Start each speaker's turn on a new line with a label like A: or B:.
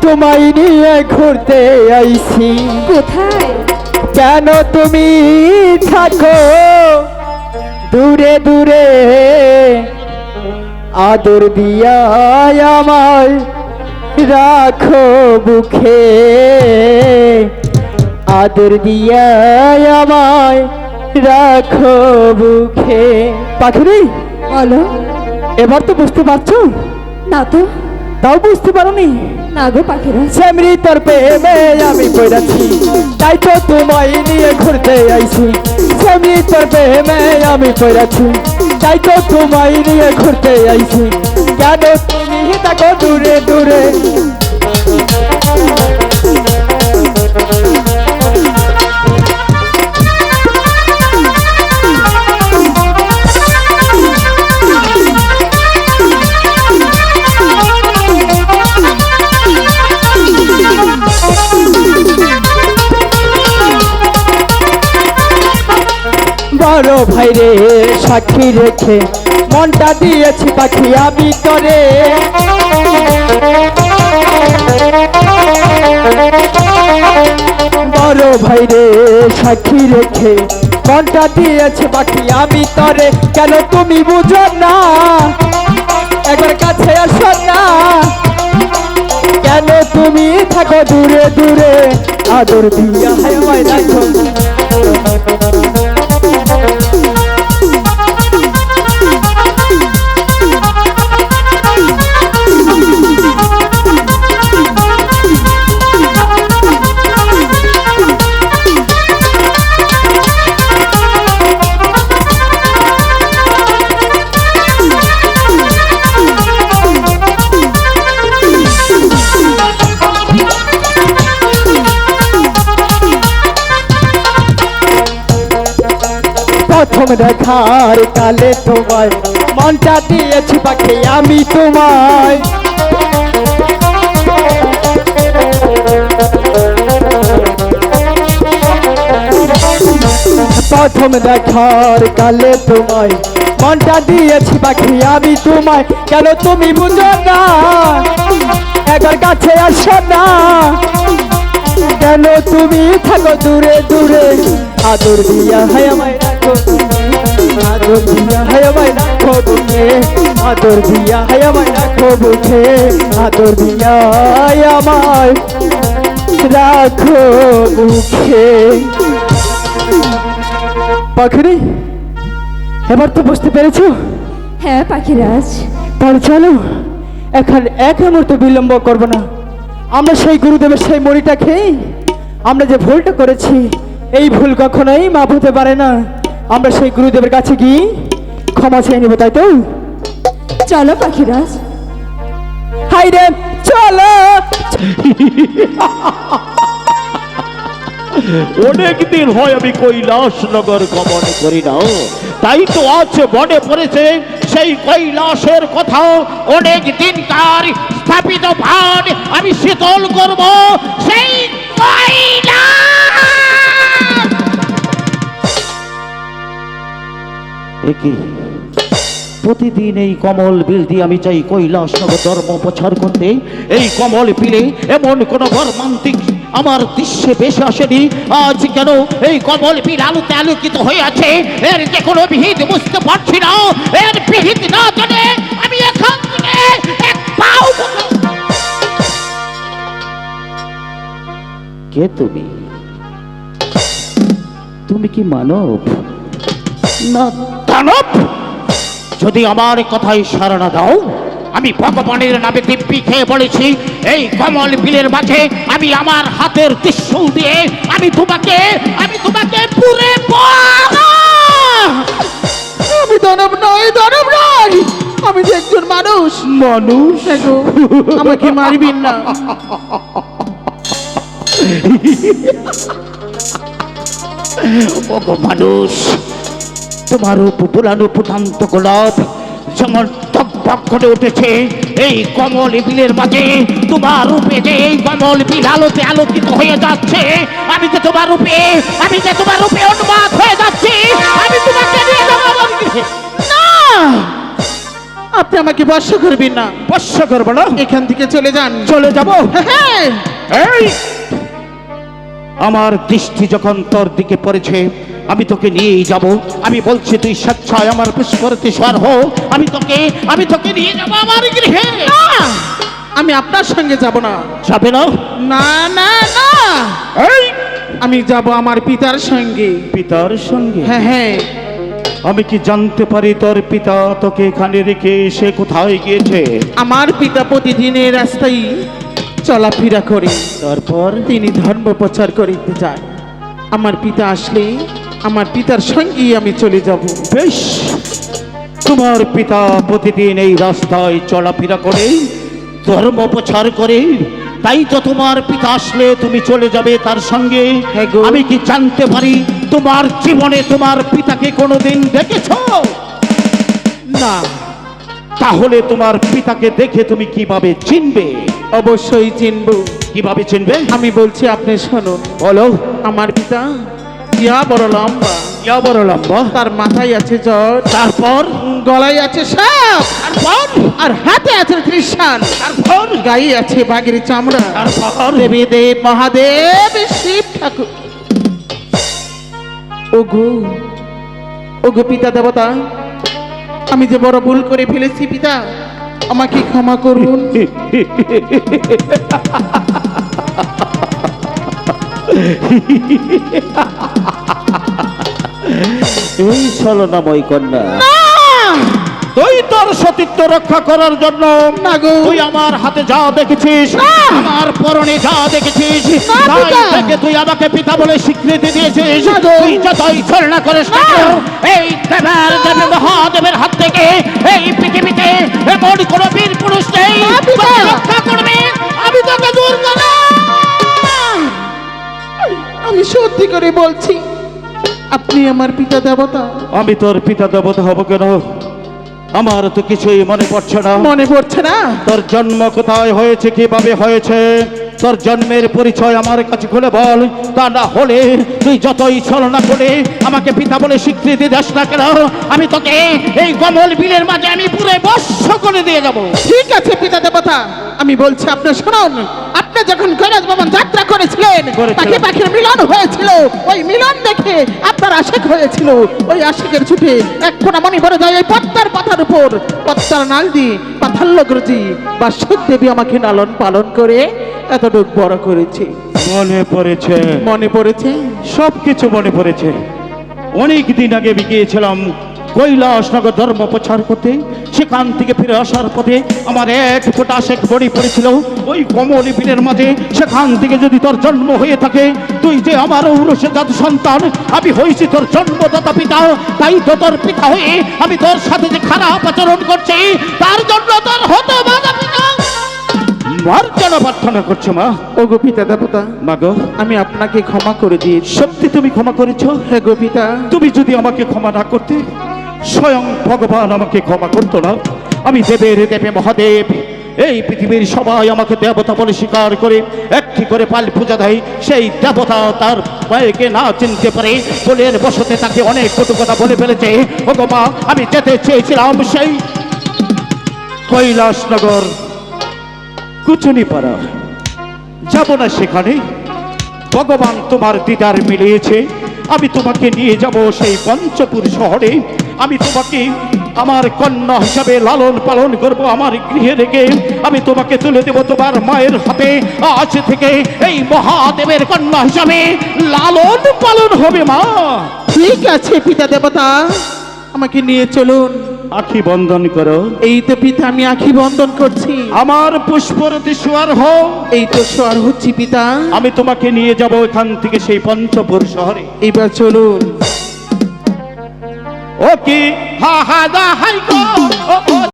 A: তোমায় নিয়ে ঘুরতে আইছি।
B: কোথায়?
A: কেন তুমি থাকো দূরে দূরে, আদর দিয়া আমায় রাখো বুকে, আদর দিয়া আমায় রাখো বুকে। পাখি
B: বলো।
A: এবার তো বুঝতে পারছো?
B: না তো।
A: তাও বুঝতে পারোনি?
B: না গো পাখিরাজ।
A: সেমরি তোর প্রেমে আমি পড়েছি, তাই তো তোমায় নিয়ে ঘুরতে আইছি। সেমরি তোর প্রেমে আমি পড়েছি, তাই তো তোমায় নিয়ে ঘুরতে আইছি। কেন তুমি থাকো দূরে দূরে, বড় ভাইরে সাক্ষী রেখে মনটা দিয়েছি পাখি আমি তোরে। বড় ভাইরে সাক্ষী রেখে মনটা দিয়েছি পাখি আমি তোরে। কেন তুমি বুঝো না, একবার কাছে আসো না। কেন তুমি থাকো দূরে দূরে, আদর দিয়া আমায় রাখো। প্রথম দেখার কালে তোমায় মনটা দিয়েছি পাখি আমি তোমায়। প্রথম দেখার কালে তোমায় মনটা দিয়েছি পাখি আমি তোমায়। কেন তুমি বুঝো না, একবার কাছে আসো না। কেন তুমি থাকো দূরে দূরে, আদর দিয়া আমায় রাখো, আদর দিয়া আমায় রাখো বুকে, আদর দিয়া আমায় রাখো বুকে, আদর দিয়া আমায় রাখো বুকে। পাখি এবার তো বুঝতে পেরেছো?
B: হ্যাঁ পাখিরাজ।
A: তাহলে চলো এখন এক মুহূর্ত বিলম্ব করবো না, আমরা সেই গুরুদেবের সেই মরিটা খেয়ে আমরা যে ভুলটা করেছি, এই ভুল কখনোই মাপ হতে পারে না। আমরা সেই গুরুদেবের কাছে গিয়ে ক্ষমা চেয়ে নেবো, তাই তো?
B: চলো পাখিরাজ।
A: হাই রে চলো।
C: অনেকদিন হয় আমি কৈলাসনগর গমন করি না, তাই তো আজ মনে পড়েছে সেই কৈলাসের কথা। অনেক দিনকার স্থাপিত ভান আমি শীতল করব সেই কৈলাস। একই প্রতিদিন এই কমল বিল দিয়ে আমি চাই কৈলাসনগর ধর্ম প্রচার করতে। এই কমল বিলে এমন কোন মর্মান্তিক আমার দৃশ্যে বেশি আসেনি। আজ কেন এই কমল বিল আলোতে আলোকিত হয়ে আছে, এর যে কোনো বিহিত বুঝতে পারছি না। এর বিহিত না জানে আমি এখান থেকে এক পাও। কে তুমি? তুমি কি মানব না দানব? যদি আমার কথায় সাড়া না দাও, আমি ভগবানের নামে দিব্যি খেয়ে বলেছি, এই কমল বিলের মাঝে আমি আমার হাতের ত্রিশূল দিয়ে আমি তোমাকে পুরে
A: আমি দানব নই, দানব নই, আমি যে একজন মানুষ।
C: মানুষ
A: আমাকে মারবেন না।
C: ওগো মানুষ, তোমার রূপ বুলানো ফুটান্ত গোলাপ যেমন টকবক করে উঠেছে এই কমল বিলের মাঝে, তোমার রূপে যে এই কমল বিল আলোতে আলোকিত হয়ে যাচ্ছে, আমি যে তোমার রূপে উন্মাদ হয়ে যাচ্ছি। আমি তোমাকে নিয়ে যাবো।
A: না,
D: আপনি আমাকে বর্ষ করবেন না,
C: বর্ষ করবো না,
D: এখান থেকে চলে যান।
C: চলে যাব।
D: হ্যাঁ,
C: এই আমার দৃষ্টি যখন তোর দিকে পড়েছে, আমি তোকে নিয়েই যাব। আমি বলছি তুই স্বেচ্ছায় আমার পুষ্পরতি স্বর হো, আমি তোকে নিয়ে যাব আমার গৃহে।
D: না, আমি আপনার সঙ্গে যাব না।
C: যাবে না?
D: না না না,
C: এই
D: আমি যাব আমার পিতার সঙ্গে।
C: পিতার সঙ্গে?
D: হ্যাঁ হ্যাঁ,
C: আমি কি জানতে পারি তোর পিতা তোকে এখানে রেখে সে কোথায় গিয়েছে?
D: আমার পিতা প্রতিদিনের রাস্তায় চলাফেরা করে,
C: তারপর
D: তিনি ধর্ম প্রচার করিতে যায়। আমার পিতা আসলে আমার পিতার সঙ্গেই আমি চলে যাব।
C: বেশ, তোমার পিতা প্রতিদিন এই রাস্তায় চলাফেরা করে, ধর্ম প্রচার করে, তাই তো তোমার পিতা আসলে তুমি চলে যাবে তার সঙ্গে।
D: হ্যাঁ গো।
C: আমি কি জানতে পারি তোমার জীবনে তোমার পিতাকে কোনোদিন দেখেছো?
D: না,
C: তাহলে তোমার পিতাকে দেখে তুমি কিভাবে চিনবে?
D: অবশ্যই চিনব।
C: কিভাবে চিনবে?
D: আমি বলছি, আপনি শুনুন।
C: বলো।
D: আমার পিতা ইয়া বড় লম্বা,
C: ইয়া বড় লম্বা,
D: তার মাথায় আছে জ্বর,
C: তারপর
D: গলায় আছে সাপ,
C: তারপর
D: আর হাতে আছে ত্রিশাল,
C: তারপর
D: গায়ে আছে বাঘের চামড়া।
C: তারপর
D: দেবী দেব মহাদেব শিব ঠাকুর। ওগো, ওগো পিতা দেবতা, আমি যে বড় ভুল করে ফেলেছি পিতা, আমাকে ক্ষমা করুন।
C: এই ছলনাময় কন্যা, তুই তোর সতীত্ব রক্ষা করার জন্য
D: না গো।
C: তুই আমার হাতে যা দেখেছিস, আমার পরনে যা দেখেছিস,
D: না,
C: তাই
D: পিতা।
C: থেকে তুই আমাকে পিতা বলে স্বীকৃতি দিয়েছিস।
D: না গো।
C: তুই যতই ছলনা করিস না কেন, এই দেবের দেব মহাদেবের হাত থেকে এই পৃথিবীতে এমন কোন বীর পুরুষ নেই
D: না, পিতা।
C: তোকে রক্ষা করবে। আমি তোকে দূর করব।
D: আমি সত্যি করে বলছি, আপনি আমার পিতা দেবতা।
C: আমি তোর পিতা দেবতা হব কেন? আমার তো কিছুই মনে পড়ছে না।
D: মনে পড়ছে না?
C: তোর জন্ম কোথায় হয়েছে, কিভাবে হয়েছে, তোর জন্মের পরিচয় আমার কাছে খুলে বল। তা না হলে তুই যতই ছলনা করে আমাকে পিতা বলে স্বীকৃতি দাস না কেন, আমি তোকে এই কমল বিলের মাঝে আমি পুরো বর্ষ করে দিয়ে যাব।
D: ঠিক আছে পিতা দেবতা, আমি বলছি, আপনি শুনুন। আপনি যখন কৈলাস ভবন যাত্রা করেছিলেন, পাখি পাখির মিলন হয়েছিল, ওই মিলন দেখে আপনার আশিক হয়েছিল। ওই আশিকের ছুটে এক ফোঁটা মনি ভরে যায় ওই পদ্মার পাতার উপর। পদ্মার নাল দিয়ে পাথাল্যগ্রজি বা দেবী আমাকে লালন পালন করে এতটুকু বড় করেছে।
C: মনে পড়েছে?
D: মনে পড়েছে?
C: সব কিছু মনে পড়েছে। অনেক দিন আগে গিয়েছিলাম কৈলাসনগর ধর্ম প্রচার করতে। সেখান থেকে ফিরে আসার পথে আমার এক ফোঁটা আশেক বড়ি পড়েছিল ওই কমলি বিলের মাঝে। সেখান থেকে যদি তোর জন্ম হয়ে থাকে, তুই যে আমার ঔরসে জাত সন্তান, আমি হয়েছি তোর জন্মদাতা পিতা, তাই তো তোর পিতা হয়ে আমি তোর সাথে যে খারাপ আচরণ করছি, তার জন্য তোর হতো বাধা পিতা মার্জনা প্রার্থনা করছো। মা,
D: ওগো পিতা দেবতা,
C: মা গো,
D: আমি আপনাকে ক্ষমা করে দিয়েছি।
C: সত্যি তুমি ক্ষমা করেছো?
D: হ্যাঁ গো পিতা।
C: তুমি যদি আমাকে ক্ষমা না করতে, স্বয়ং ভগবান আমাকে ক্ষমা করতো না। আমি দেবের দেবে মহাদেব, এই পৃথিবীর সবাই আমাকে দেবতা বলে স্বীকার করে একটি করে পাল পূজা দেয়। সেই দেবতা তার মায়েকে না চিনতে পারে বলের বসতে তাকে অনেক কটু কথা বলে ফেলেছে। ও গো মা, আমি যেতে চেয়েছিলাম সেই কৈলাসনগর কুচুনিপাড়া, যাব না সেখানে। ভগবান তোমার দিদার মিলিয়েছে, আমি তোমাকে নিয়ে যাব সেই পঞ্চপুর শহরে। আমি তোমাকে আমার কন্যা হিসাবে লালন পালন করব আমার গৃহে রেখে। আমি তোমাকে তুলে দেব তোমার মায়ের হাতে। আজ থেকে এই মহাদেবের কন্যা হিসাবে লালন পালন হবে মা।
D: ঠিক আছে পিতা দেবতা, আমাকে নিয়ে চলুন।
C: আখি বন্ধন করো।
D: এই তো পিতা, আমি আখি বন্ধন করছি।
C: আমার পুষ্পরতি সোয়ার হও।
D: এই তো সোয়ার হচ্ছি পিতা।
C: আমি তোমাকে নিয়ে যাব এখান থেকে সেই পঞ্চপুর শহরে।
D: এবার চলুন।
C: ও কি হা হা দা হাই গো, ও ও